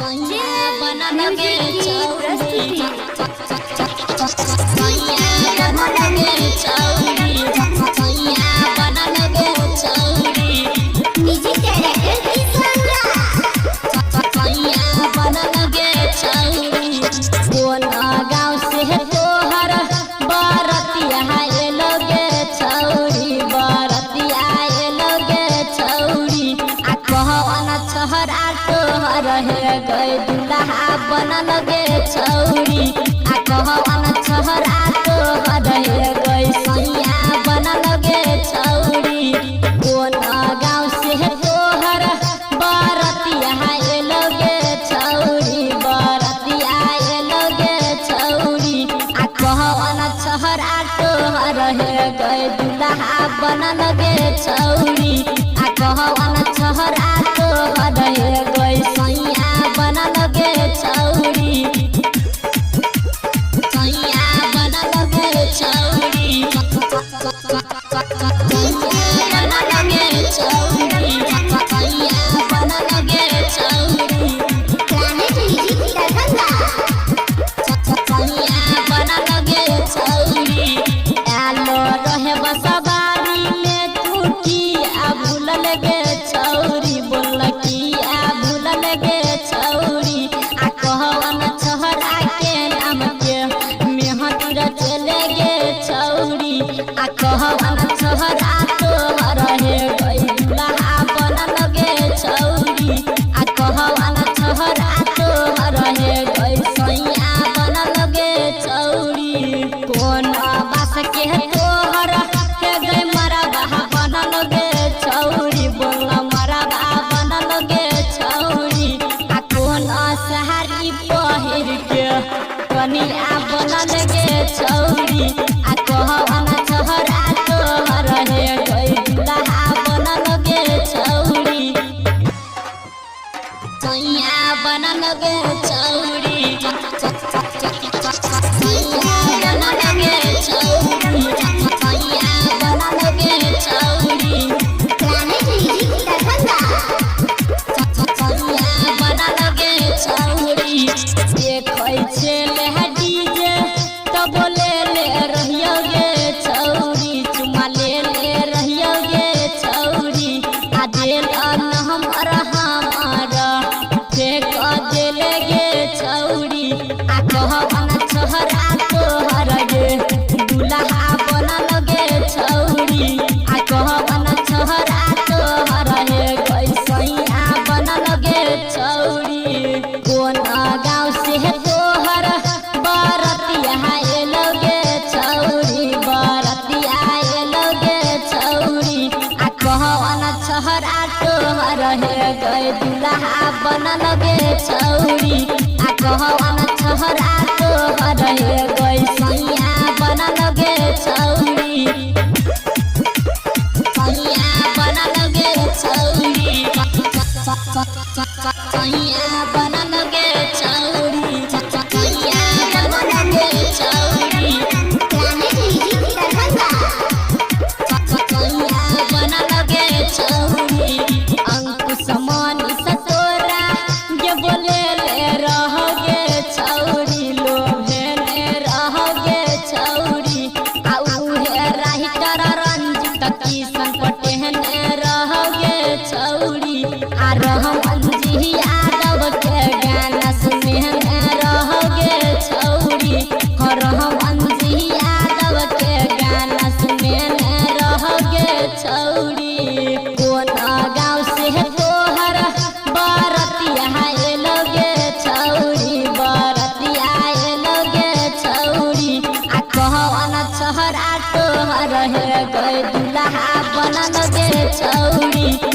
बना लगे प्रस्तुति बना लगे म्यूजिक डायरेक्टर बना लगे कौन गाँव से तोहर बरतिया लोगे छौरी बरतिया लोगे छौरी आ कहवन छहरा तोहर हे गए दुल्हा बना लगे छौरी आ कहवन छहरा तोहर हे गए सैया बना लगे छौरी कौन गाँव से तोहर बरतिया लोगे छौरी बरतिया लोगे छौरी आ कहवन छहरा तोहर हे गए दुल्हा बना लगे छौरी आ कहवन छहरा तोहर हे गए सैया बना लगे छौरी सैया बना लगे छौरी बना लगे छौरी सैया बना लगे छौरी बना लगे छौरी आलो रहे बसवारी में टूटी आ भूल लगे छौरी बोल की आ भूल लगे छौरी आ कहवन छहरा के नाम के मेहंदी चले गे छौरी आ कहवन छहरा तोहर हे गई दुल्हा बना लगे छौरी आ कहवन छहरा तोहर हे गई सैया बना लगे छौरी कौन बास के तोहर हे गई मरबा बना लगे छौरी बोल मरबा बना लगे छौरी आ कौन सहारी पहिर के कनिया बना लगे छौरी आ कहवन छहरा तोहर हे गई दुल्हा बना लगे छौरी सैया बना लगे छौरी सैया बना लगे छौरी सैया बना लगे छौरी सैया बना लगे छौरी देखै छे लेहडी जे तो बोले ले रहियो गे छौरी चुमा ले रहियो गे छौरी आ देल न हमर फेंक देले गे छौरी आ कहवन छहरा तोहर गे दुल्हा बना लगे छौरी आ कहवन छहरा तोहर हे गई सैया बना लगे छौरी कौन गाँव से तोहर बरतिया लोगे छौरी बरतिया लोगे छौरी आ कहवन छहरा तोहर हे गए दुल्हा बना लगे छौरी आ कहवन छहरा तोहर हे गई सैया बना लगे छौरी सैया बना लगे छौरी सैया बना लगे छौरी सैया बना लगे छौरी सैया बना लगे छौरी अंकुश मनी सतोरा जे बोले ले रहोगे छौरी लोभे ले रहोगे छौरी आ उहे राइटर रंजित किशन पटेल रहोगे छौरी आ रहम जी यादव के गाना सुने रहोगे छौरी रहम जी यादव के गाना सुने रहोगे छौरी कौन गाँव से तोहर बरतिया लोगे छौरी बरतिया लोगे छौरी आ कहवन छहरा तोहर हे गए दुल्हा बना लगे छौरी